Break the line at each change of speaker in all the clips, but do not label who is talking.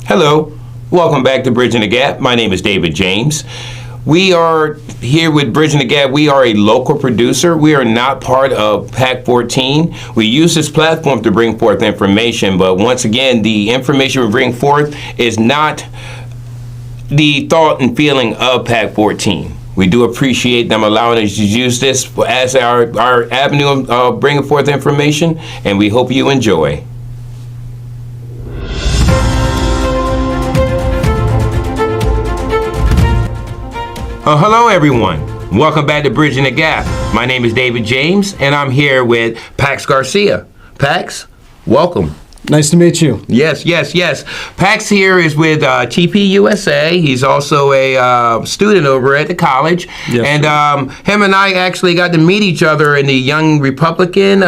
Hello, welcome back to Bridging the Gap. My name is David James. We are here with Bridging the Gap. We are a local producer. We are not part of PAC 14. We use this platform to bring forth information, but once again, the information we bring forth is not the thought and feeling of PAC 14. We do appreciate them allowing us to use this as our avenue of bringing forth information, and we hope you enjoy. Hello, everyone. Welcome back to Bridging the Gap. My name is David James, and I'm here with Pax Garcia. Pax, welcome.
Nice to meet you.
Yes. Pax here is with TP USA. He's also a student over at the college.
Yes,
and him and I actually got to meet each other in the Young Republican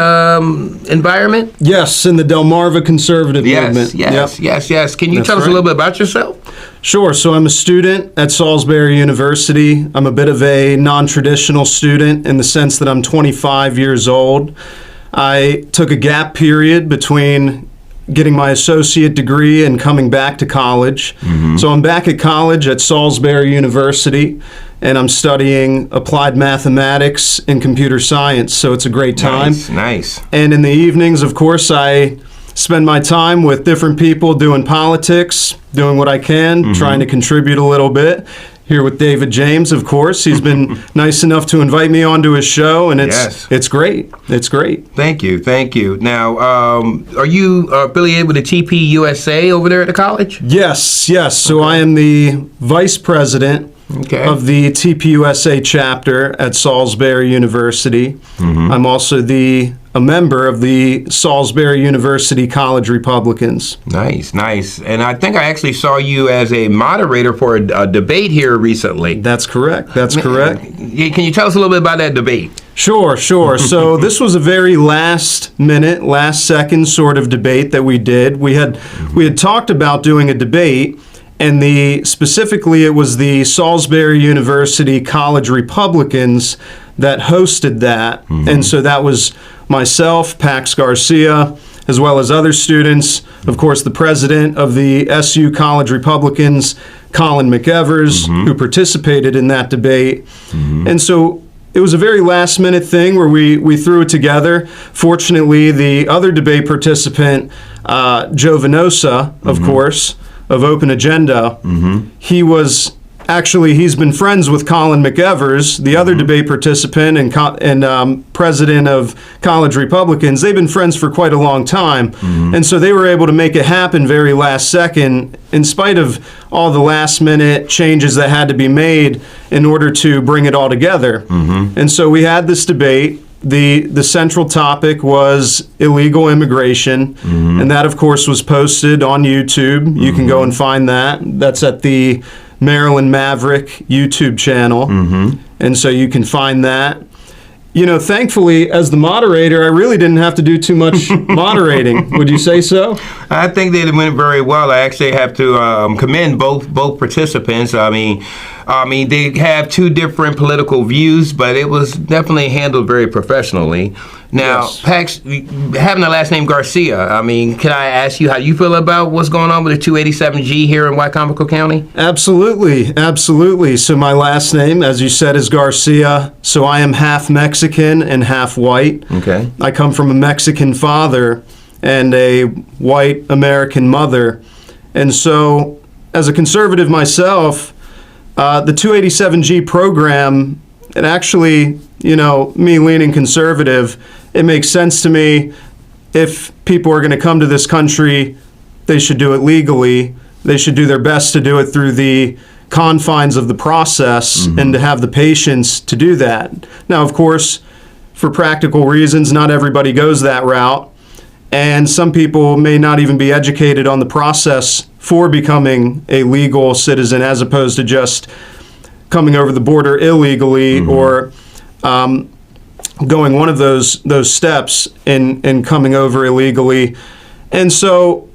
environment.
Yes, in the Delmarva conservative movement.
Yes. Can you tell us a little bit about yourself?
Sure. So I'm a student at Salisbury University. I'm a bit of a non-traditional student in the sense that I'm 25 years old. I took a gap period between getting my associate degree and coming back to college. Mm-hmm. So I'm back at college at Salisbury University, and I'm studying applied mathematics and computer science. So it's a great time.
Nice.
And in the evenings, of course, I spend my time with different people doing politics, doing what I can, trying to contribute a little bit. Here with David James, of course. He's been nice enough to invite me onto his show, and it's great. It's great.
Thank you. Now, are you affiliated with the TP USA over there at the college?
Yes. So I am the vice president of the TPUSA chapter at Salisbury University. Mm-hmm. I'm also a member of the Salisbury University College Republicans.
Nice. And I think I actually saw you as a moderator for a debate here recently.
That's correct.
Can you tell us a little bit about that debate?
Sure. So this was a very last second sort of debate that we did. We had talked about doing a debate, and specifically it was the Salisbury University College Republicans that hosted that. Mm-hmm. And so that was myself, Pax Garcia, as well as other students. Of course, the president of the SU College Republicans, Colin McEvers, who participated in that debate. Mm-hmm. And so it was a very last minute thing where we threw it together. Fortunately, the other debate participant, Joe Venosa, of course, of Open Agenda, he's been friends with Colin McEvers, the other debate participant and president of College Republicans. They've been friends for quite a long time. And so they were able to make it happen very last second, in spite of all the last minute changes that had to be made in order to bring it all together. And so we had this debate. The central topic was illegal immigration, and that, of course, was posted on YouTube. You can go and find that. That's at the Maryland Maverick YouTube channel, and so you can find that. You know, thankfully, as the moderator, I really didn't have to do too much moderating. Would you say so?
I think they went very well. I actually have to commend both participants. I mean, they have two different political views, but it was definitely handled very professionally. Now, yes. Pax, having the last name Garcia, I mean, can I ask you how you feel about what's going on with the 287G here in Wycomico County?
Absolutely. So my last name, as you said, is Garcia. So I am half Mexican and half white. Okay. I come from a Mexican father and a white American mother. And so, as a conservative myself, the 287G program, and actually, me leaning conservative, it makes sense to me. If people are going to come to this country, they should do it legally. They should do their best to do it through the confines of the process and to have the patience to do that. Now, of course, for practical reasons, not everybody goes that route. And some people may not even be educated on the process for becoming a legal citizen, as opposed to just coming over the border illegally or going one of those steps and coming over illegally. And so,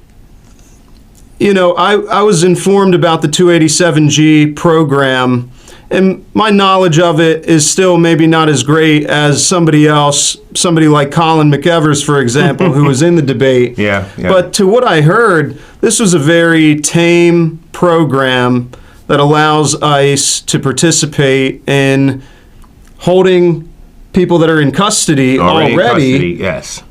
I was informed about the 287G program, And my knowledge of it is still maybe not as great as somebody else, somebody like Colin McEvers, for example, who was in the debate.
Yeah.
But to what I heard, this was a very tame program that allows ICE to participate in holding people that are in custody already,
yes,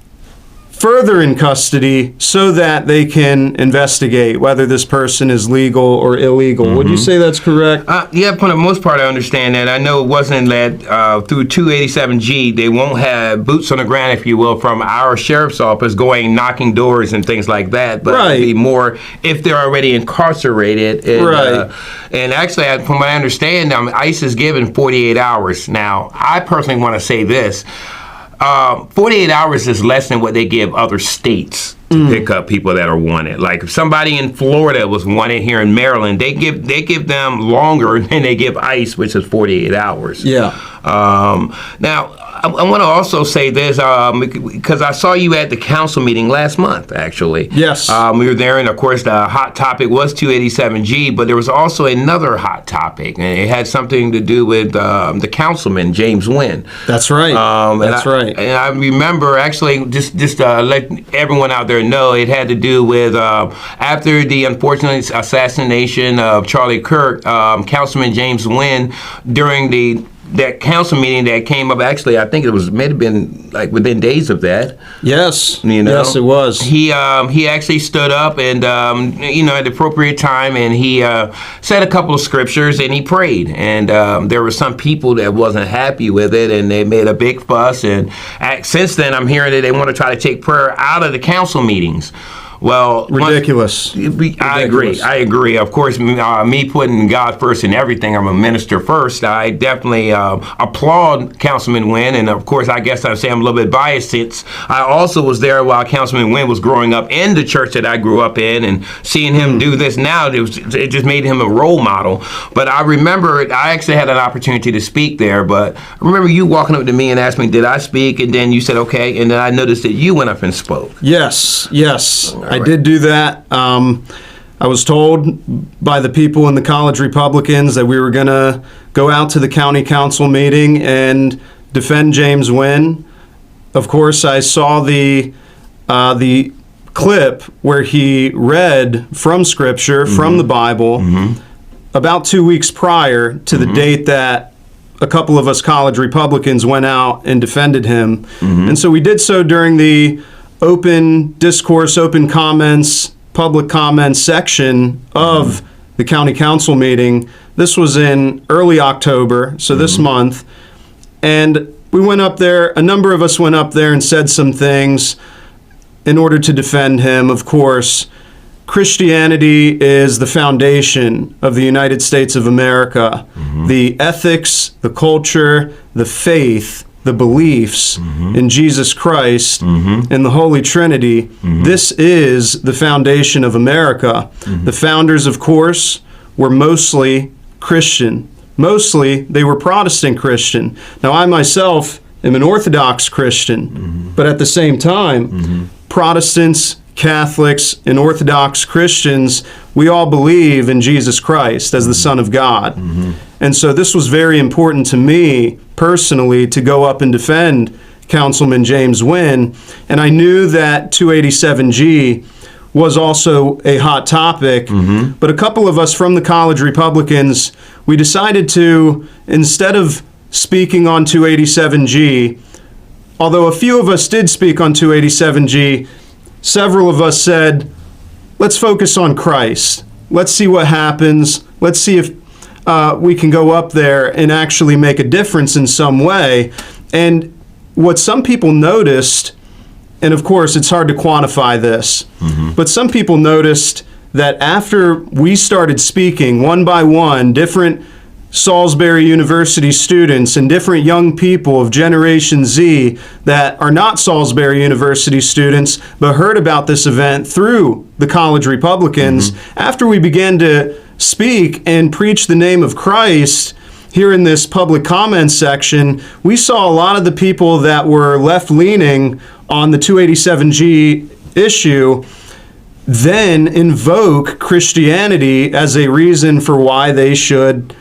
further in custody, so that they can investigate whether this person is legal or illegal. Would you say that's correct?
Yeah, for the most part, I understand that. I know it wasn't that through 287G, they won't have boots on the ground, if you will, from our sheriff's office going knocking doors and things like that. But it'd be more if they're already incarcerated. And, and actually, from what I understand, ICE is given 48 hours. Now, I personally want to say this. 48 hours is less than what they give other states to pick up people that are wanted. Like if somebody in Florida was wanted here in Maryland, they give them longer than they give ICE, which is 48 hours.
Yeah.
Now, I want to also say this because I saw you at the council meeting last month, actually.
Yes.
We were there, and of course, the hot topic was 287G, but there was also another hot topic, and it had something to do with the councilman, James Wynn.
That's right. That's right.
And I remember, actually, just let everyone out there know, it had to do with after the unfortunate assassination of Charlie Kirk, Councilman James Wynn, during that council meeting that came up, actually, I think it may have been like within days of that.
Yes.
Yes,
it was.
He actually stood up and at the appropriate time, and he said a couple of scriptures, and he prayed. And there were some people that wasn't happy with it, and they made a big fuss. And since then, I'm hearing that they want to try to take prayer out of the council meetings. Well,
ridiculous.
I agree. Of course, me putting God first in everything, I'm a minister first. I definitely applaud Councilman Wynn, and of course, I guess I'd say I'm a little bit biased since I also was there while Councilman Wynn was growing up in the church that I grew up in, and seeing him do this now, it just made him a role model. But I remember, I actually had an opportunity to speak there, but I remember you walking up to me and asked me, did I speak? And then you said, okay, and then I noticed that you went up and spoke.
Yes. I did do that. I was told by the people in the college Republicans that we were going to go out to the county council meeting and defend James Wynn. Of course, I saw the clip where he read from Scripture, from the Bible, about 2 weeks prior to the date that a couple of us college Republicans went out and defended him. And so we did so during the open discourse, open comments, public comments section of the county council meeting. This was in early October, so this month. And we went up there, a number of us went up there and said some things in order to defend him. Of course, Christianity is the foundation of the United States of America. The ethics, the culture, the faith, the beliefs in Jesus Christ and the Holy Trinity, this is the foundation of America. The founders, of course, were mostly Christian. Mostly, they were Protestant Christian. Now, I myself am an Orthodox Christian, but at the same time, Protestants, Catholics, and Orthodox Christians, we all believe in Jesus Christ as the Son of God. And so this was very important to me personally to go up and defend Councilman James Wynn. And I knew that 287G was also a hot topic, but a couple of us from the college Republicans, we decided to, instead of speaking on 287G, although a few of us did speak on 287G, several of us said, let's focus on Christ. Let's see what happens. Let's see if we can go up there and actually make a difference in some way. And what some people noticed, and of course it's hard to quantify this, but some people noticed that after we started speaking one by one, different Salisbury University students and different young people of Generation Z that are not Salisbury University students but heard about this event through the college Republicans, after we began to speak and preach the name of Christ here in this public comment section, we saw a lot of the people that were left-leaning on the 287G issue then invoke Christianity as a reason for why they should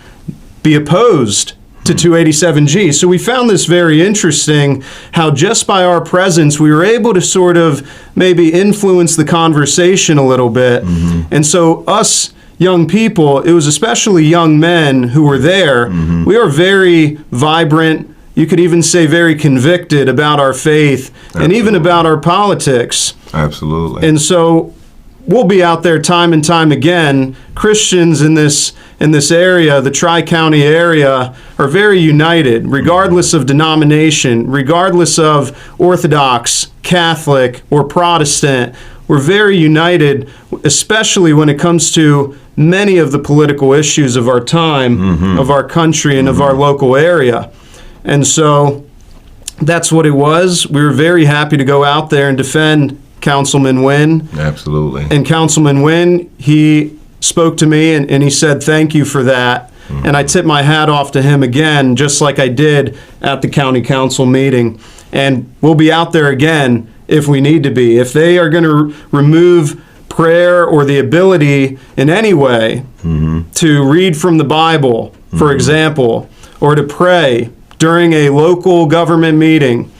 be opposed to 287G. So we found this very interesting, how just by our presence, we were able to sort of maybe influence the conversation a little bit. And so us young people, it was especially young men who were there, we are very vibrant, you could even say very convicted about our faith and even about our politics.
Absolutely.
And so we'll be out there time and time again. Christians in this area, the Tri-County area, are very united, regardless of denomination, regardless of Orthodox, Catholic, or Protestant. We're very united, especially when it comes to many of the political issues of our time, of our country, and of our local area. And so that's what it was. We were very happy to go out there and defend Councilman Wynn.
Absolutely.
And Councilman Wynn, he spoke to me and he said, thank you for that. And I tipped my hat off to him again, just like I did at the county council meeting. And we'll be out there again if we need to be. If they are going to remove prayer or the ability in any way to read from the Bible, for example, or to pray during a local government meeting,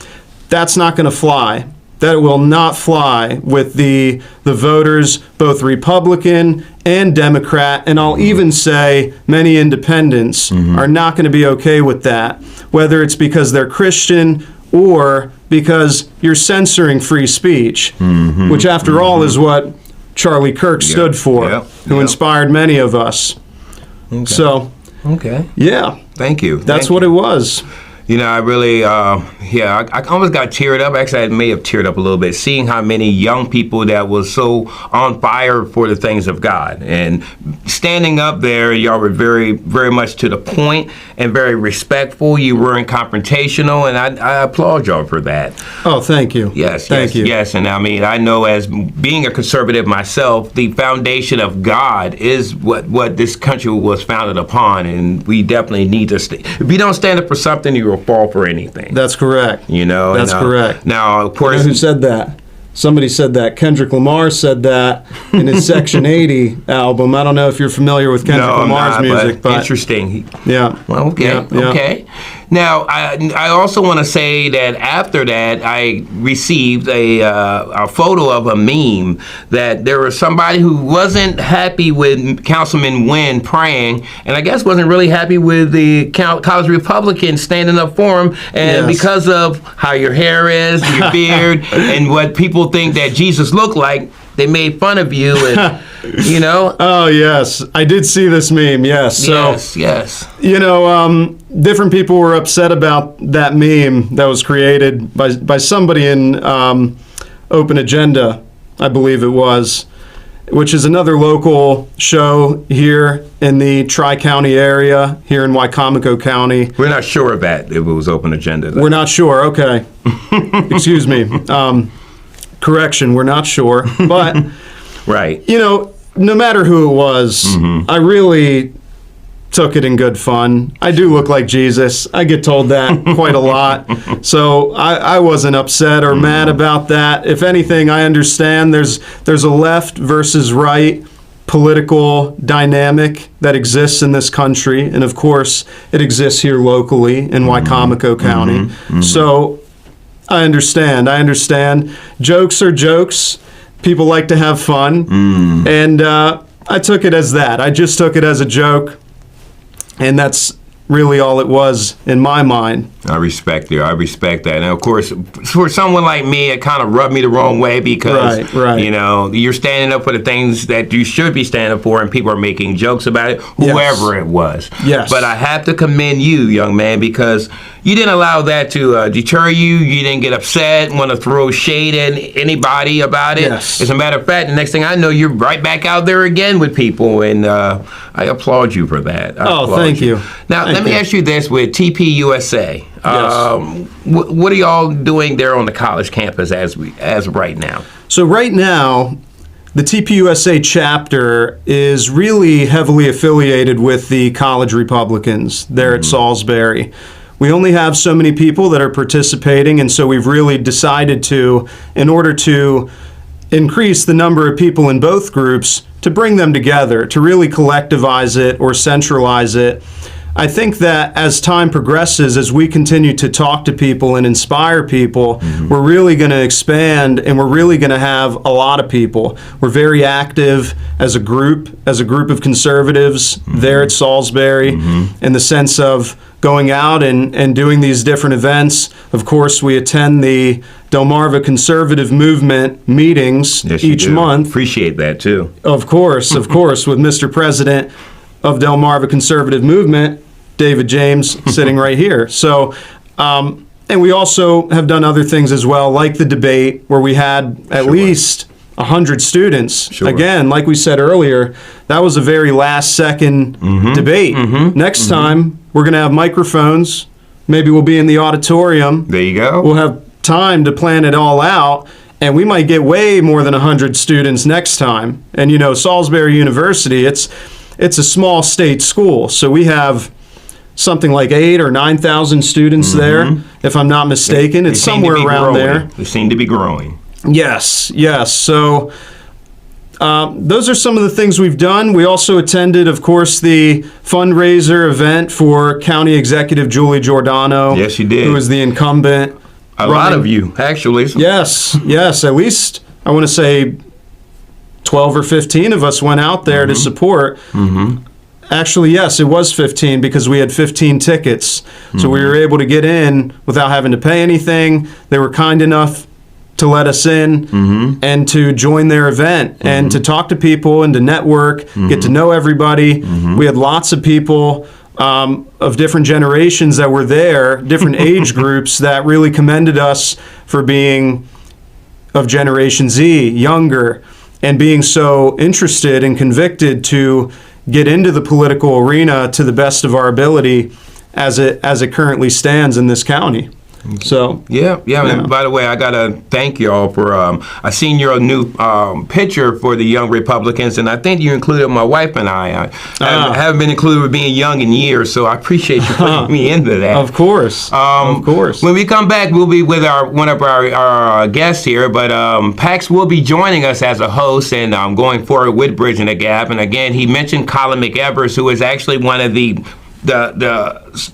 that's not going to fly. That will not fly with the voters, both Republican and Democrat, and I'll even say many independents are not going to be okay with that, whether it's because they're Christian or because you're censoring free speech, which after all is what Charlie Kirk stood for, who inspired many of us. So, yeah.
Thank you.
That's what it was.
You know, I really, I almost got teared up. Actually, I may have teared up a little bit, seeing how many young people that was so on fire for the things of God. And standing up there, y'all were very, very much to the point and very respectful. You weren't confrontational, and I applaud y'all for that.
Oh, thank you.
Thank you. Yes, and I mean, I know as being a conservative myself, the foundation of God is what this country was founded upon, and we definitely need to if you don't stand up for something, you will fall for anything.
That's correct.
You know,
that's correct.
Now, of course,
you know who said that? Somebody said that. Kendrick Lamar said that in his Section 80 album. I don't know if you're familiar with Kendrick Lamar's music, but
interesting.
Yeah.
Well, okay.
Yeah.
Okay. Now, I also want to say that after that, I received a photo of a meme that there was somebody who wasn't happy with Councilman Wynn praying, and I guess wasn't really happy with the College Republicans standing up for him, and because of how your hair is, your beard, and what people think that Jesus looked like, they made fun of you, and you know.
Oh yes, I did see this meme. Yes. So,
yes.
You know, different people were upset about that meme that was created by somebody in Open Agenda, I believe it was, which is another local show here in the Tri-County area, here in Wycomico County.
We're not sure of that, if it was Open Agenda, though.
We're not sure. Okay. Excuse me. Correction, we're not sure. But,
right.
You know, no matter who it was, I really took it in good fun. I do look like Jesus. I get told that quite a lot. So I wasn't upset or mad about that. If anything, I understand there's a left versus right political dynamic that exists in this country. And of course, it exists here locally in Wycomico County. So I understand. Jokes are jokes. People like to have fun. And I took it as that. I just took it as a joke. And that's really all it was in my mind.
I respect you. I respect that. And of course, for someone like me, it kind of rubbed me the wrong way because, you know, you're standing up for the things that you should be standing up for, and people are making jokes about it, whoever it was.
Yes.
But I have to commend you, young man, because you didn't allow that to deter you. You didn't get upset, want to throw shade at anybody about it.
Yes.
As a matter of fact, the next thing I know, you're right back out there again with people, and I applaud you for that.
Thank you.
Now, let me ask you this with TPUSA.
Yes.
What are y'all doing there on the college campus as of right now?
So right now, the TPUSA chapter is really heavily affiliated with the college Republicans there at Salisbury. We only have so many people that are participating, and so we've really decided to, in order to increase the number of people in both groups, to bring them together, to really collectivize it or centralize it. I think that as time progresses, as we continue to talk to people and inspire people, we're really going to expand, and we're really going to have a lot of people. We're very active as a group of conservatives there at Salisbury, in the sense of going out and doing these different events. Of course, we attend the Delmarva Conservative Movement meetings each month.
Appreciate that too.
Of course, with Mr. President of Delmarva Conservative Movement, David James, sitting right here. So, and we also have done other things as well, like the debate, where we had at least 100 students.
Sure.
Again, like we said earlier, that was a very last-second debate. Next time, we're going to have microphones. Maybe we'll be in the auditorium.
There you go.
We'll have time to plan it all out, and we might get way more than 100 students next time. And, Salisbury University, it's a small state school, so we have something like 8,000 or 9,000 students there, if I'm not mistaken. It's somewhere around there.
They seem to be growing.
Yes. So those are some of the things we've done. We also attended, of course, the fundraiser event for County Executive Julie Giordano.
Yes, you did.
Who is the incumbent.
A lot of you, actually.
Yes. At least, I want to say 12 or 15 of us went out there to support. Actually, yes, it was 15 because we had 15 tickets. So we were able to get in without having to pay anything. They were kind enough to let us in and to join their event and to talk to people and to network, get to know everybody. We had lots of people of different generations that were there, different age groups, that really commended us for being of Generation Z, younger, and being so interested and convicted to get into the political arena to the best of our ability as it currently stands in this county. So
yeah. And by the way, I gotta thank y'all for I seen your new picture for the Young Republicans, and I think you included my wife and I haven't been included with being young in years, so I appreciate you putting me into that.
Of course.
When we come back, we'll be with one of our guests here, but Pax will be joining us as a host and going forward with Bridging the Gap. And again, he mentioned Colin McEvers, who is actually one of the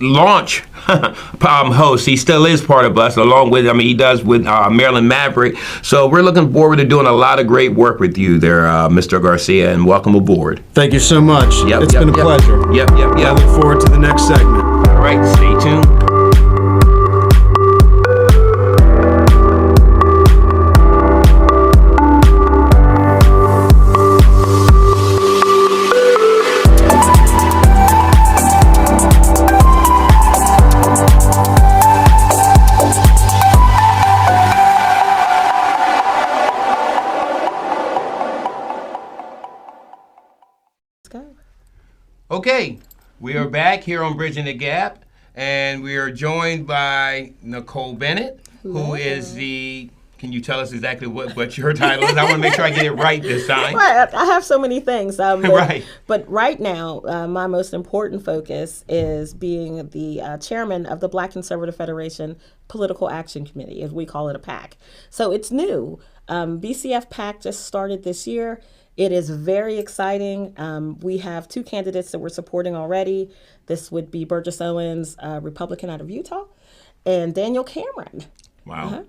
launch host. He still is part of us, along with, he does with Maryland Maverick. So we're looking forward to doing a lot of great work with you there, Mr. Garcia, and welcome aboard.
Thank you so much. It's been a pleasure.
Yep.
I look forward to the next segment.
All right, stay tuned. Okay, we are back here on Bridging the Gap, and we are joined by Nicole Bennett, who is can you tell us exactly what your title is? I want to make sure I get it right this time.
Right, I have so many things.
Right.
But right now, my most important focus is being the chairman of the Black Conservative Federation Political Action Committee, as we call it, a PAC. So it's new. BCF PAC just started this year. It is very exciting. We have 2 candidates that we're supporting already. This would be Burgess Owens, Republican out of Utah, and Daniel Cameron,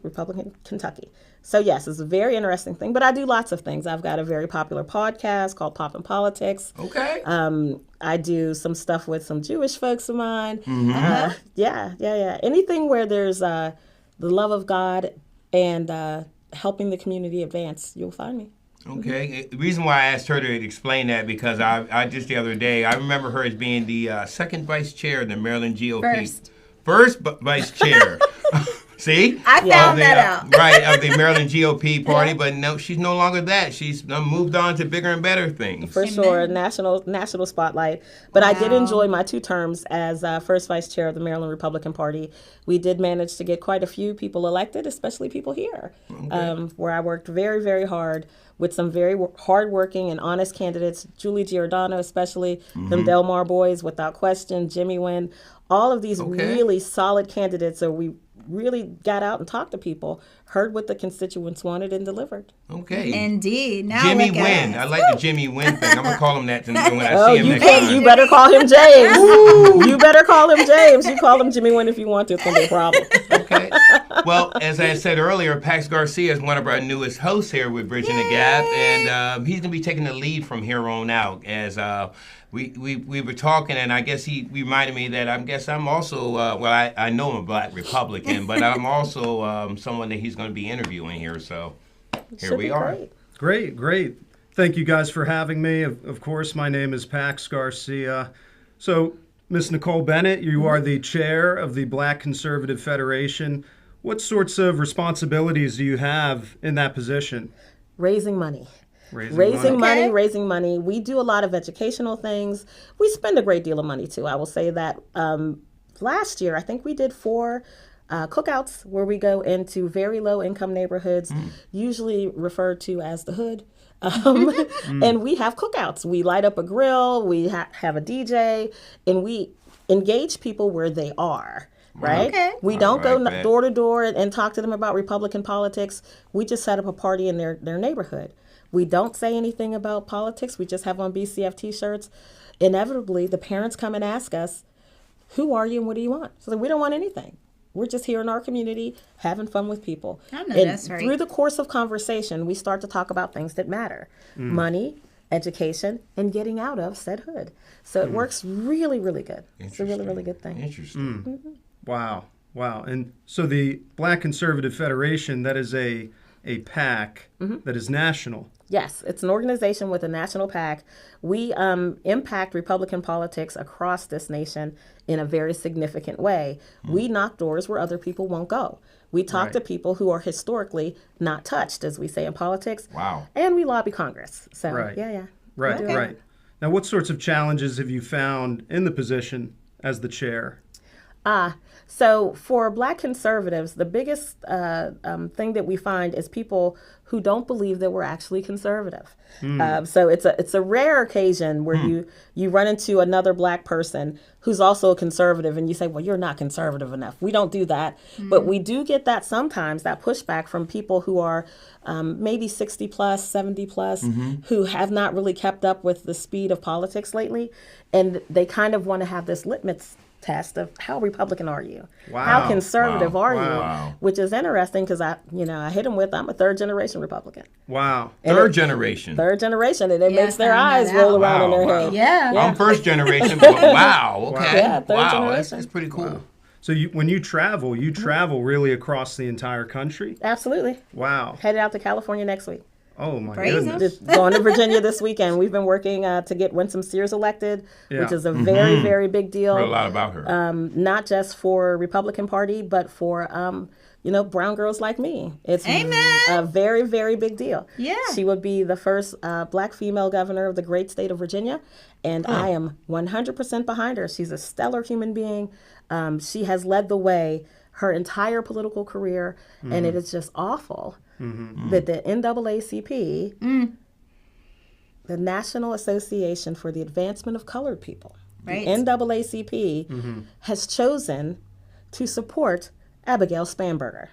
Republican, Kentucky. So yes, it's a very interesting thing, but I do lots of things. I've got a very popular podcast called Poppin' Politics.
Okay.
I do some stuff with some Jewish folks of mine. Yeah. Anything where there's the love of God and helping the community advance, you'll find me.
Okay. The reason why I asked her to explain that, because I just the other day, I remember her as being the second vice chair of the Maryland GOP. First vice chair. See?
I found that out.
Right, of the Maryland GOP party, but no, she's no longer that. She's moved on to bigger and better things.
For sure, national spotlight. But I did enjoy my 2 terms as first vice chair of the Maryland Republican Party. We did manage to get quite a few people elected, especially people here, where I worked very, very hard with some very hardworking and honest candidates, Julie Giordano especially, them Delmar boys, without question, Jimmy Wynn, all of these really solid candidates. So we really got out and talked to people, heard what the constituents wanted, and delivered.
Okay.
Indeed. Now
Jimmy
look at
Wynn.
us.
I like the Jimmy Wynn thing. I'm going to call him that when I see him next time.
You better call him James. You better call him James. You call him Jimmy Wynn if you want to. It's going to be a problem.
Okay. Well, as I said earlier, Pax Garcia is one of our newest hosts here with Bridging the Gap, and he's going to be taking the lead from here on out. As we were talking, and I guess he reminded me that I'm also I know I'm a Black Republican, but I'm also someone that he's going to be interviewing here. So here we are.
Great. Thank you guys for having me. Of course, my name is Pax Garcia. So, Ms. Nicole Bennett, you are the chair of the Black Conservative Federation. What sorts of responsibilities do you have in that position?
Raising money.
Raising
money. We do a lot of educational things. We spend a great deal of money too. I will say that last year, I think we did 4 cookouts where we go into very low income neighborhoods, usually referred to as the hood. And we have cookouts. We light up a grill, we have a DJ, and we engage people where they are. Right?
Okay.
We don't go door to door and talk to them about Republican politics. We just set up a party in their neighborhood. We don't say anything about politics. We just have on BCF t-shirts. Inevitably, the parents come and ask us, who are you and what do you want? So we don't want anything. We're just here in our community having fun with people.
I know
and
that's right.
Through the course of conversation, we start to talk about things that matter. Money, education, and getting out of said hood. So it works really, really good. It's a really, really good thing.
Interesting.
Wow. And so the Black Conservative Federation, that is a PAC that is national.
Yes, it's an organization with a national PAC. We impact Republican politics across this nation in a very significant way. We knock doors where other people won't go. We talk to people who are historically not touched, as we say in politics.
Wow.
And we lobby Congress. So,
Right.
yeah.
Right. Now, what sorts of challenges have you found in the position as the chair?
So for Black conservatives, the biggest thing that we find is people who don't believe that we're actually conservative. So it's a rare occasion where you run into another Black person who's also a conservative and you say, well, you're not conservative enough. We don't do that. But we do get that sometimes, that pushback from people who are maybe 60 plus, 70 plus, who have not really kept up with the speed of politics lately. And they kind of want to have this litmus test of how Republican are you?
Wow.
How conservative are
Wow.
you? Which is interesting because I hit them with, I'm a 3rd generation Republican.
Wow.
Third generation.
3rd generation, and it makes their
I
eyes
found that
roll
out.
around in their
Wow.
head.
Yeah.
I'm first generation, but wow. Okay.
Yeah, third
wow.
generation.
That's pretty cool.
So when you travel really across the entire country?
Absolutely.
Wow.
Headed out to California next week.
Oh, my
Praise
goodness.
him.
Just going to Virginia this weekend. We've been working to get Winsome Sears elected, which is a very, very big deal.
Heard a lot about her.
Not just for Republican Party, but for brown girls like me. It's
Amen.
a very, very big deal.
Yeah.
She would be the first Black female governor of the great state of Virginia, and I am 100% behind her. She's a stellar human being. She has led the way her entire political career, and it is just awful that the NAACP, the National Association for the Advancement of Colored People,
Right.
the NAACP, has chosen to support Abigail Spanberger.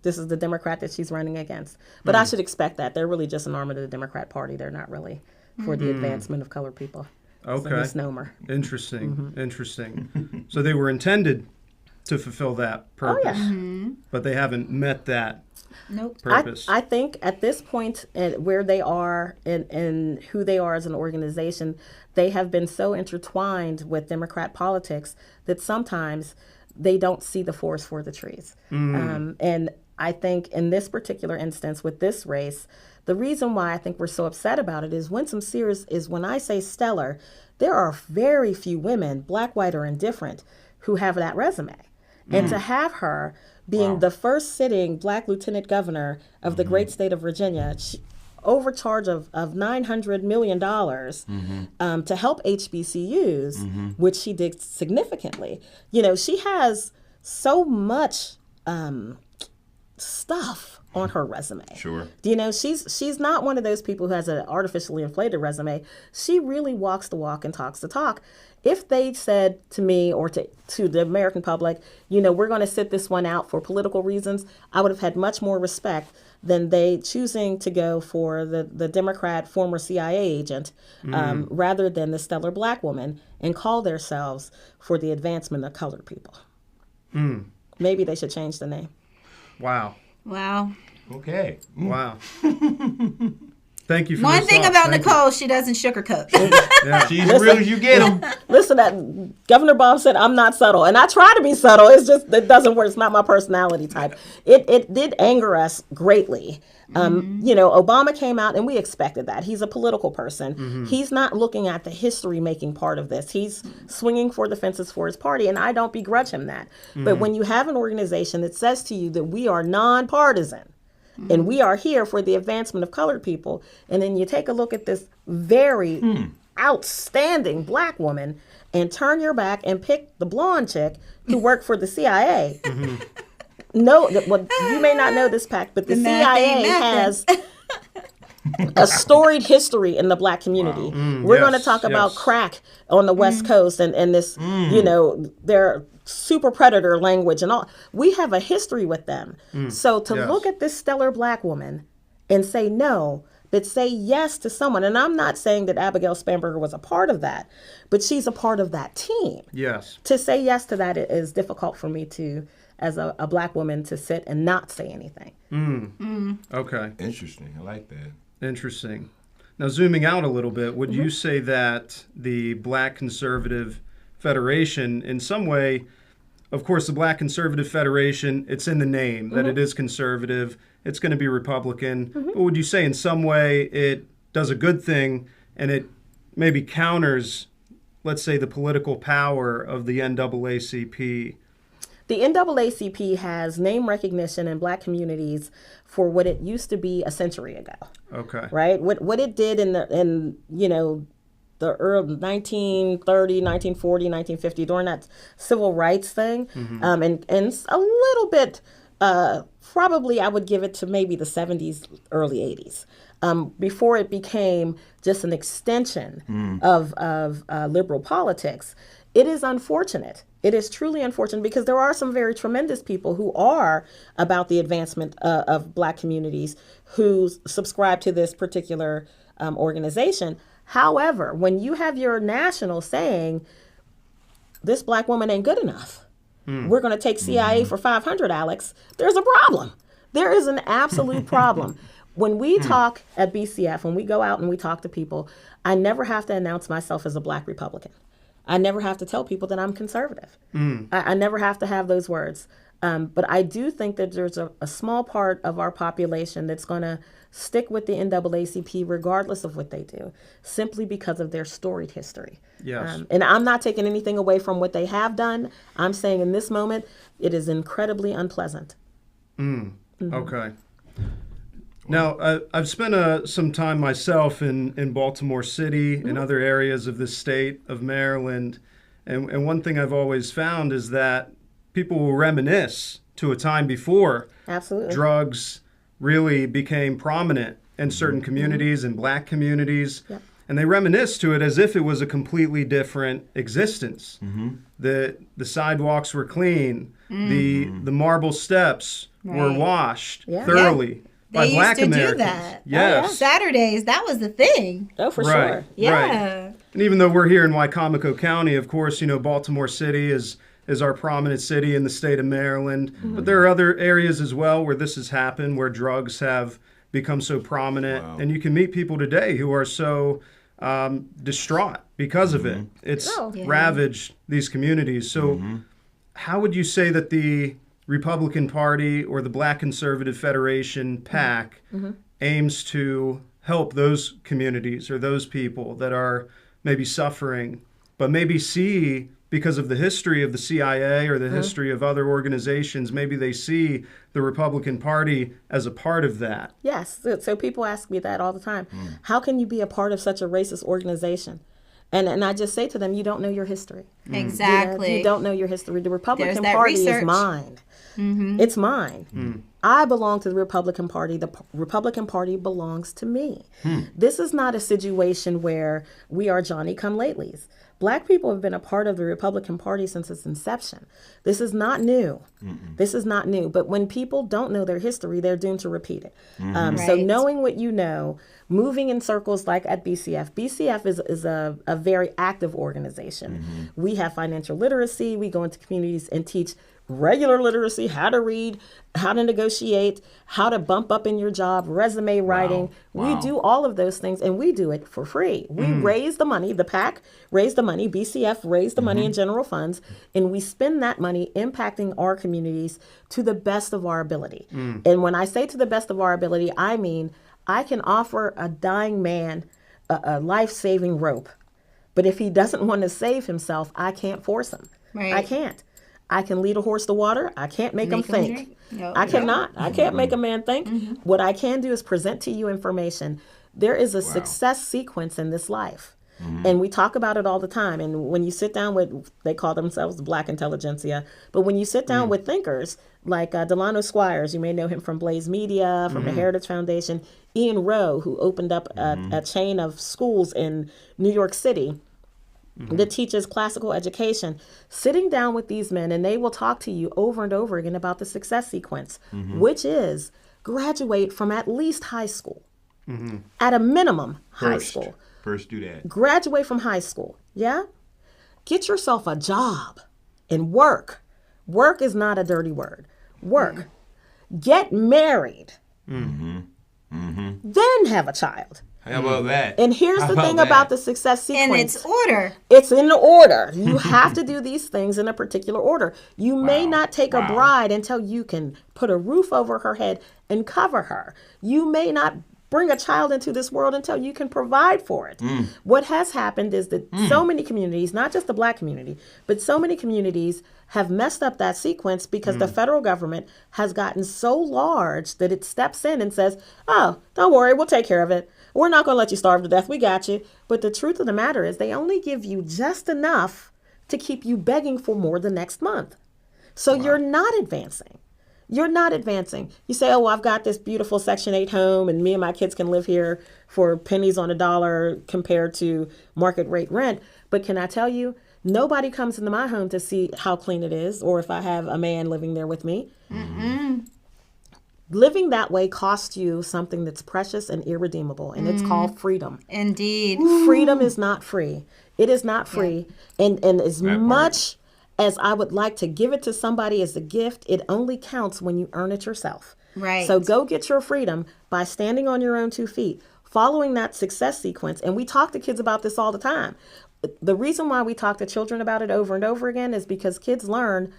This is the Democrat that she's running against. But I should expect that. They're really just an arm of the Democrat Party. They're not really for the advancement of colored people. It's a
Okay.
misnomer.
Interesting. So they were intended to fulfill that purpose, but they haven't met that
Nope.
purpose.
I think at this point, where they are and who they are as an organization, they have been so intertwined with Democrat politics that sometimes they don't see the forest for the trees. And I think in this particular instance with this race, the reason why I think we're so upset about it is Winsome Sears is, when I say stellar, there are very few women, Black, white, or indifferent, who have that resume. And to have her being the first sitting Black lieutenant governor of the great state of Virginia, overcharge of $900 million to help HBCUs, which she did significantly. You know, she has so much stuff on her resume.
Sure.
You know, she's not one of those people who has an artificially inflated resume. She really walks the walk and talks the talk. If they said to me or to the American public, you know, we're going to sit this one out for political reasons, I would have had much more respect than they choosing to go for the Democrat former CIA agent rather than the stellar black woman and call themselves for the advancement of colored people. Maybe they should change the name.
Wow.
Wow.
Okay.
Wow. Thank you for
One
those
thing
thoughts.
about
Thank
Nicole, she doesn't sugarcoat.
Yeah.
She's real as you get them.
Listen, Governor Baum said I'm not subtle, and I try to be subtle. It's just it doesn't work. It's not my personality type. It did anger us greatly. You know, Obama came out, and we expected that. He's a political person. He's not looking at the history-making part of this. He's swinging for the fences for his party, and I don't begrudge him that. But when you have an organization that says to you that we are nonpartisan, and we are here for the advancement of colored people, and then you take a look at this very outstanding black woman and turn your back and pick the blonde chick who worked for the CIA. No, well, you may not know this, Pac, but the CIA has a storied history in the black community. We're going to talk about crack on the West Coast and this, you know, their super predator language and all. We have a history with them. So to look at this stellar black woman and say no, but say yes to someone, and I'm not saying that Abigail Spanberger was a part of that, but she's a part of that team.
Yes.
To say yes to that is difficult for me to, as a black woman, to sit and not say anything.
Okay.
Interesting. I like that.
Interesting. Now, zooming out a little bit, would you say that the Black Conservative Federation, in some way, of course, the Black Conservative Federation, it's in the name that it is conservative, it's going to be Republican, but would you say in some way it does a good thing and it maybe counters, let's say, the political power of the NAACP?
The NAACP has name recognition in black communities for what it used to be a century ago.
Okay.
Right? What it did in you know, the early 1930, 1940, 1950, during that civil rights thing, and a little bit, probably I would give it to maybe the 70s, early 80s, before it became just an extension of liberal politics. It is unfortunate. It is truly unfortunate because there are some very tremendous people who are about the advancement of black communities who subscribe to this particular organization. However, when you have your national saying, this black woman ain't good enough, we're going to take CIA for 500, Alex, there's a problem. There is an absolute problem. When we talk at BCF, when we go out and we talk to people, I never have to announce myself as a black Republican. I never have to tell people that I'm conservative. I never have to have those words. But I do think that there's a small part of our population that's going to stick with the NAACP regardless of what they do, simply because of their storied history.
Yes.
And I'm not taking anything away from what they have done. I'm saying in this moment, it is incredibly unpleasant.
Okay. Now, I've spent some time myself in Baltimore City and other areas of the state of Maryland. And one thing I've always found is that people will reminisce to a time before
Absolutely.
drugs really became prominent in certain communities and black communities.
Yep.
And they reminisce to it as if it was a completely different existence. The sidewalks were clean. The marble steps were washed thoroughly. By
They
black
used to
Americans.
do that.
Yes.
Saturdays, that was the thing.
Oh, for
Right.
sure.
Yeah.
Right. And even though we're here in Wycomico County, of course, you know, Baltimore City is our prominent city in the state of Maryland. But there are other areas as well where this has happened, where drugs have become so prominent.
Wow.
And you can meet people today who are so distraught because of it. It's ravaged these communities. So how would you say that the Republican Party or the Black Conservative Federation, PAC, aims to help those communities or those people that are maybe suffering, but maybe see, because of the history of the CIA or the history of other organizations, maybe they see the Republican Party as a part of that?
Yes. So people ask me that all the time. How can you be a part of such a racist organization? And I just say to them, you don't know your history.
Exactly.
You don't know your history. The Republican
There's that
Party is
research.
mine. It's mine. I belong to the Republican Party. The Republican Party belongs to me. This is not a situation where we are Johnny-come-latelys. Black people have been a part of the Republican Party since its inception. This is not new. This is not new. But when people don't know their history, they're doomed to repeat it. So
Right.
knowing what you know, moving in circles like at BCF. BCF is a very active organization. We have financial literacy. We go into communities and teach regular literacy, how to read, how to negotiate, how to bump up in your job, resume writing.
Wow.
We do all of those things, and we do it for free. We raise the money, the PAC raise the money, BCF raise the money in general funds, and we spend that money impacting our communities to the best of our ability. And when I say to the best of our ability, I mean I can offer a dying man a life-saving rope. But if he doesn't want to save himself, I can't force him.
Right.
I can't. I can lead a horse to water. I can't make him think.
drink. No.
I cannot. I can't make a man think. What I can do is present to you information. There is a success sequence in this life. And we talk about it all the time. And when you sit down with, they call themselves the Black intelligentsia, but when you sit down with thinkers like Delano Squires, you may know him from Blaze Media, from the Heritage Foundation, Ian Rowe, who opened up a chain of schools in New York City that teaches classical education, sitting down with these men, and they will talk to you over and over again about the success sequence, which is graduate from at least high school, at a minimum high school.
First do that.
Graduate from high school, yeah? Get yourself a job and work. Work is not a dirty word. Work. Get married. Then have a child.
How about that?
And here's the thing about the success sequence.
And it's order.
It's in order. You have to do these things in a particular order. You may not take a bride until you can put a roof over her head and cover her. You may not bring a child into this world until you can provide for it. What has happened is that so many communities, not just the Black community, but so many communities have messed up that sequence because the federal government has gotten so large that it steps in and says, oh, don't worry, we'll take care of it. We're not going to let you starve to death. We got you. But the truth of the matter is they only give you just enough to keep you begging for more the next month. So you're not advancing. You're not advancing. You say, oh, well, I've got this beautiful Section 8 home and me and my kids can live here for pennies on a dollar compared to market rate rent. But can I tell you, nobody comes into my home to see how clean it is or if I have a man living there with me. Living that way costs you something that's precious and irredeemable, and it's called freedom.
Indeed.
Freedom is not free. It is not free. And as much as I would like to give it to somebody as a gift, it only counts when you earn it yourself.
Right.
So go get your freedom by standing on your own 2 feet, following that success sequence. And we talk to kids about this all the time. The reason why we talk to children about it over and over again is because kids learn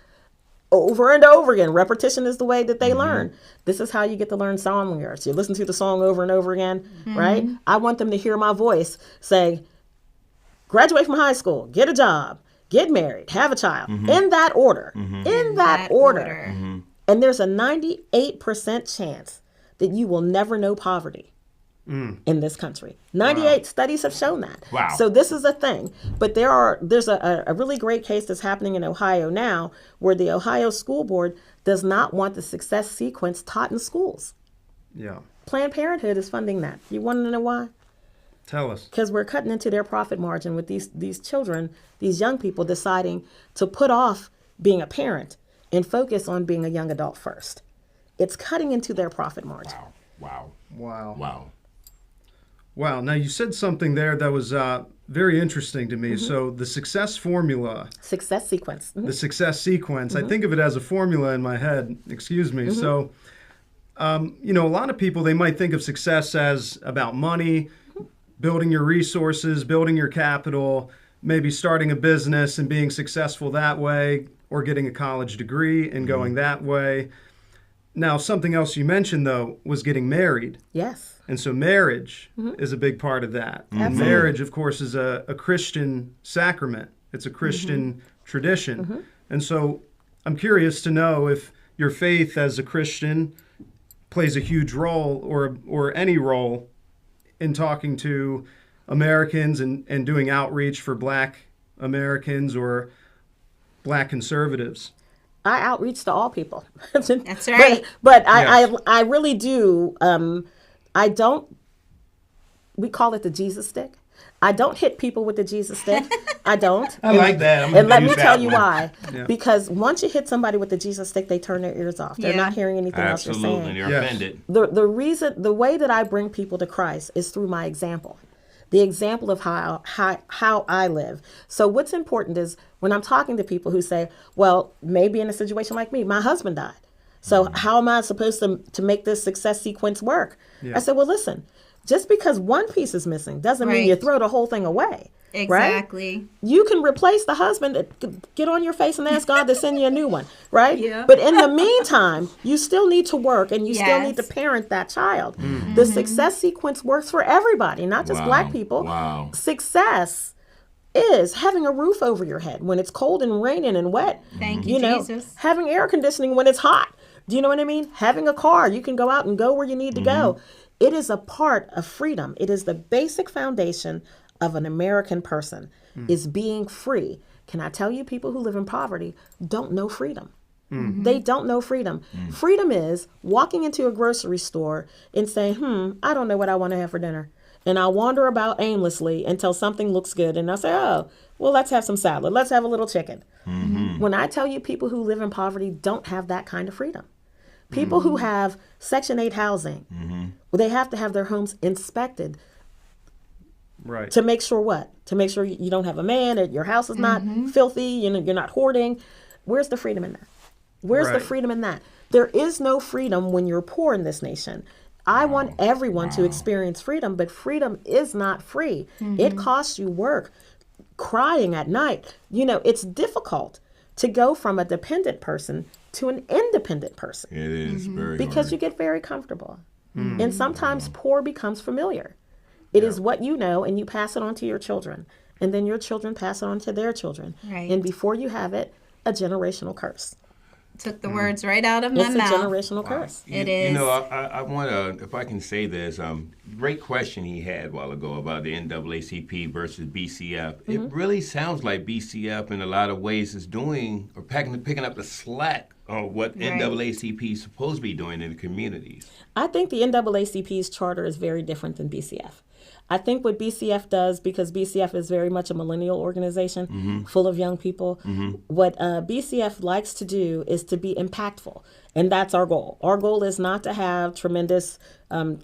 over and over again. Repetition is the way that they learn. This is how you get to learn song lyrics. You listen to the song over and over again, right? I want them to hear my voice say, graduate from high school, get a job, get married, have a child, in that order, in that order. And there's a 98% chance that you will never know poverty in this country. 98 studies have shown that.
Wow.
So this is a thing. But there's a really great case that's happening in Ohio now where the Ohio School Board does not want the success sequence taught in schools.
Yeah.
Planned Parenthood is funding that. You want to know why?
Tell us.
Because we're cutting into their profit margin with these children, these young people deciding to put off being a parent and focus on being a young adult first. It's cutting into their profit margin.
Wow.
Wow. Now, you said something there that was very interesting to me. So the success formula,
Success sequence.
the success sequence, I think of it as a formula in my head. Excuse me. So, a lot of people, they might think of success as about money, building your resources, building your capital, maybe starting a business and being successful that way, or getting a college degree and going that way. Now, something else you mentioned, though, was getting married.
Yes.
And so marriage is a big part of that. And marriage, of course, is a Christian sacrament. It's a Christian tradition. And so I'm curious to know if your faith as a Christian plays a huge role or any role in talking to Americans and doing outreach for Black Americans or Black conservatives?
I outreach to all people.
That's right.
But
Yes.
I really do. I don't. We call it the Jesus stick. I don't hit people with the Jesus stick. I don't.
I like that. I'm
And let
gonna
me
use
tell
that
you
one.
why.
Yeah.
Because once you hit somebody with the Jesus stick, they turn their ears off. They're
Yeah.
not hearing anything else you're
Absolutely,
saying.
they're
Yes.
offended.
The way that I bring people to Christ is through my example. The example of how I live. So what's important is when I'm talking to people who say, well, maybe in a situation like me, my husband died. So how am I supposed to make this success sequence work?
Yeah.
I said, well, listen, just because one piece is missing doesn't mean you
Right.
throw the whole thing away. Right?
Exactly.
You can replace the husband, get on your face and ask God to send you a new one, right?
Yeah.
But in the meantime, you still need to work and you still need to
Yes.
parent that child. The success sequence works for everybody, not just
Wow.
black people.
Wow.
Success is having a roof over your head when it's cold and raining and wet.
Thank you,
know,
Jesus.
having air conditioning when it's hot. Do you know what I mean? Having a car, you can go out and go where you need to go. It is a part of freedom. It is the basic foundation of an American person is being free. Can I tell you, people who live in poverty don't know freedom. They don't know freedom. Freedom is walking into a grocery store and saying, I don't know what I want to have for dinner. And I wander about aimlessly until something looks good. And I say, oh, well, let's have some salad. Let's have a little chicken. When I tell you people who live in poverty don't have that kind of freedom. People who have Section 8 housing, well, they have to have their homes inspected
Right.
to make sure what? To make sure you don't have a man, that your house is not filthy, you're not hoarding. Where's the freedom in that? Where's the
Right.
freedom in that? There is no freedom when you're poor in this nation. I want everyone to experience freedom, but freedom is not free. It costs you work, crying at night. It's difficult to go from a dependent person to an independent person
It is very
because
hard.
you get very comfortable. And sometimes poor becomes familiar. It is what you know, and you pass it on to your children. And then your children pass it on to their children.
Right.
And before you have it, a generational curse.
Took the words right out of my
It's a
mouth.
generational curse.
It
You
is.
know, I want to, if I can say this, great question he had a while ago about the NAACP versus BCF. It really sounds like BCF in a lot of ways is doing or picking up the slack on what
Right.
NAACP is supposed to be doing in the communities.
I think the NAACP's charter is very different than BCF. I think what BCF does, because BCF is very much a millennial organization full of young people, what BCF likes to do is to be impactful. And that's our goal. Our goal is not to have tremendous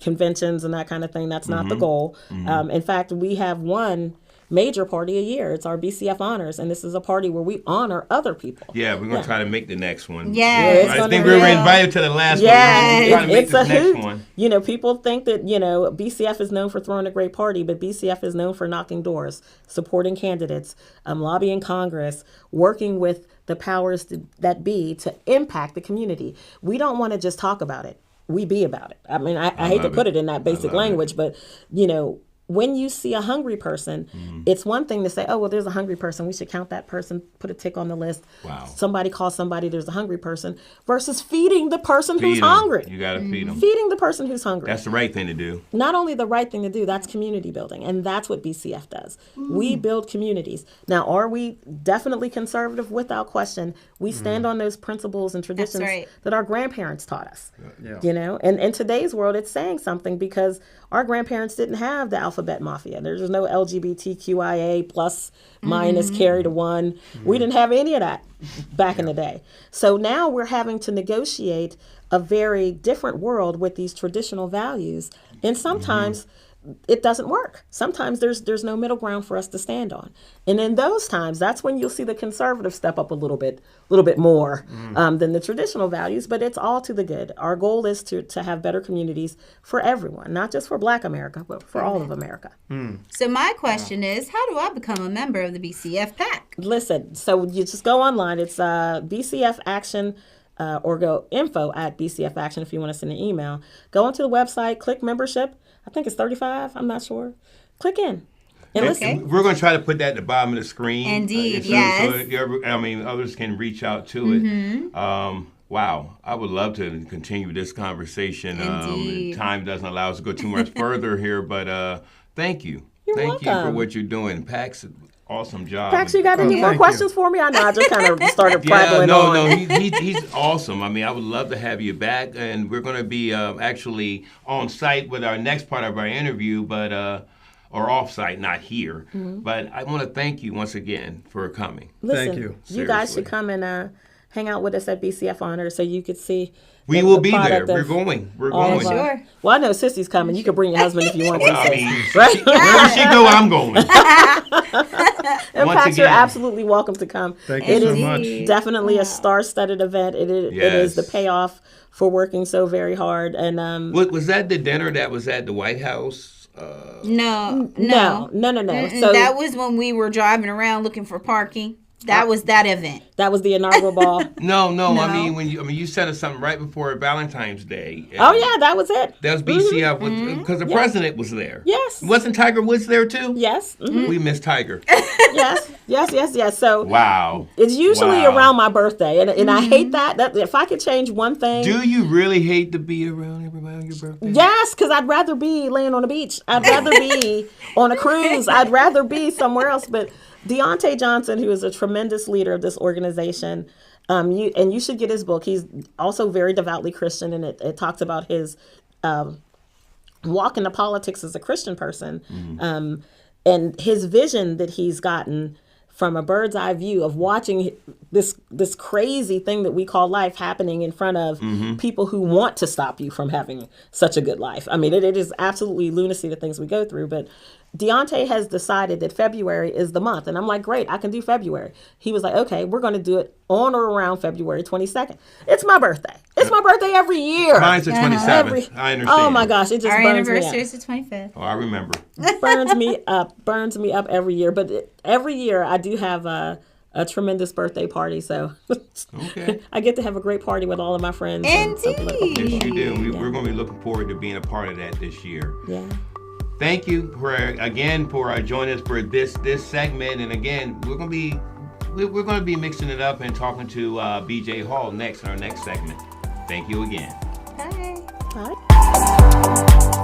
conventions and that kind of thing. That's not the goal. In fact, we have one major party a year. It's our BCF Honors, and this is a party where we honor other people.
Yeah, we're going to try to make the next one.
Yes.
it's
I think
gonna
we were
be-
invited to the last
Yeah,
one. We're trying to make
it's a
this next
hoot.
one.
People think that, BCF is known for throwing a great party, but BCF is known for knocking doors, supporting candidates, lobbying Congress, working with the powers that be to impact the community. We don't want to just talk about it. We be about it. I mean, I hate to
love
put
it.
it in that basic
love it.
language, but, when you see a hungry person, it's one thing to say, oh, well, there's a hungry person. We should count that person, put a tick on the list.
Wow.
Somebody calls somebody, there's a hungry person, versus feeding the person who's
Feed 'em.
hungry.
You got to feed them.
Feeding the person who's hungry.
That's the right thing to do.
Not only the right thing to do, that's community building. And that's what BCF does. We build communities. Now, are we definitely conservative? Without question. We stand on those principles and traditions
right.
that our grandparents taught us.
Yeah.
And in today's world, it's saying something because our grandparents didn't have the alphabet mafia. There's no LGBTQIA plus minus carry to one. We didn't have any of that back in the day. So now we're having to negotiate a very different world with these traditional values. And sometimes it doesn't work. Sometimes there's no middle ground for us to stand on. And in those times, that's when you'll see the conservatives step up a little bit more than the traditional values, but it's all to the good. Our goal is to have better communities for everyone, not just for Black America, but for all of America.
So my question is, how do I become a member of the BCF PAC?
Listen, so you just go online. It's BCF Action or go info@BCF Action if you want to send an email. Go onto the website, click membership. I think it's $35. I'm not sure. Click in. And
Okay.
listen,
We're going to try to put that at the bottom of the screen.
Indeed,
So
yes.
others can reach out to it. Wow, I would love to continue this conversation.
Indeed.
Time doesn't allow us to go too much further here, but thank you.
You're
Thank you for
welcome.
what you're doing. PAC's awesome job.
Pax, you got any more
thank you.
questions for me? I know I just kind of started prattling
no,
on.
no, he's awesome. I mean, I would love to have you back, and we're going to be actually on site with our next part of our interview, but or off site, not here. But I want to thank you once again for coming.
Listen,
Thank you.
You guys
Seriously.
should come and hang out with us at BCF Honor so you could see.
We will be there. We're going. We're
all
going.
of our-
Sure.
Well, I know Sissy's coming. You can bring your husband if you want
Well,
to.
I mean,
Right?
wherever she go, I'm going.
And
Once
Pax, you're
again.
absolutely welcome to come.
Thank you
It
so
is
much.
definitely a star-studded event. It is the
Yes.
payoff for working so very hard. And
Was that the dinner that was at the White House?
No.
no.
Mm-mm,
So
that was when we were driving around looking for parking. That was that event.
that was the inaugural ball.
No.
No.
I mean, you said us something right before Valentine's Day.
Oh yeah, that was it.
That was BCF because the president was there.
Yes.
Wasn't Tiger Woods there too?
Yes.
We missed Tiger.
Yes. So
Wow.
it's usually
Wow.
around my birthday, and I hate that. That if I could change one thing.
Do you really hate to be around everybody on your birthday?
Yes, because I'd rather be laying on the beach. I'd rather be on a cruise. I'd rather be somewhere else. But Deontay Johnson, who is a tremendous leader of this organization, you should get his book. He's also very devoutly Christian, and it talks about his walk into politics as a Christian person, and his vision that he's gotten from a bird's eye view of watching this crazy thing that we call life happening in front of people who want to stop you from having such a good life. I mean, it is absolutely lunacy the things we go through, but Deontay has decided that February is the month. And I'm like, great, I can do February. He was like, okay, we're going to do it on or around February 22nd. It's my birthday. It's my birthday every year.
Mine's the 27th.
Every-
I understand.
Oh my gosh, it just
Our
burns me
anniversary
up.
is the 25th.
Oh, I remember.
Burns me up every year. But every year I do have a tremendous birthday party. So
Okay.
I get to have a great party with all of my friends. and some political
Indeed.
Yes,
people.
you do. We're going to be looking forward to being a part of that this year.
Yeah.
Thank you for joining us for this segment. And again, we're going to be mixing it up and talking to BJ Hall next in our next segment. Thank you again.
Bye.
All right.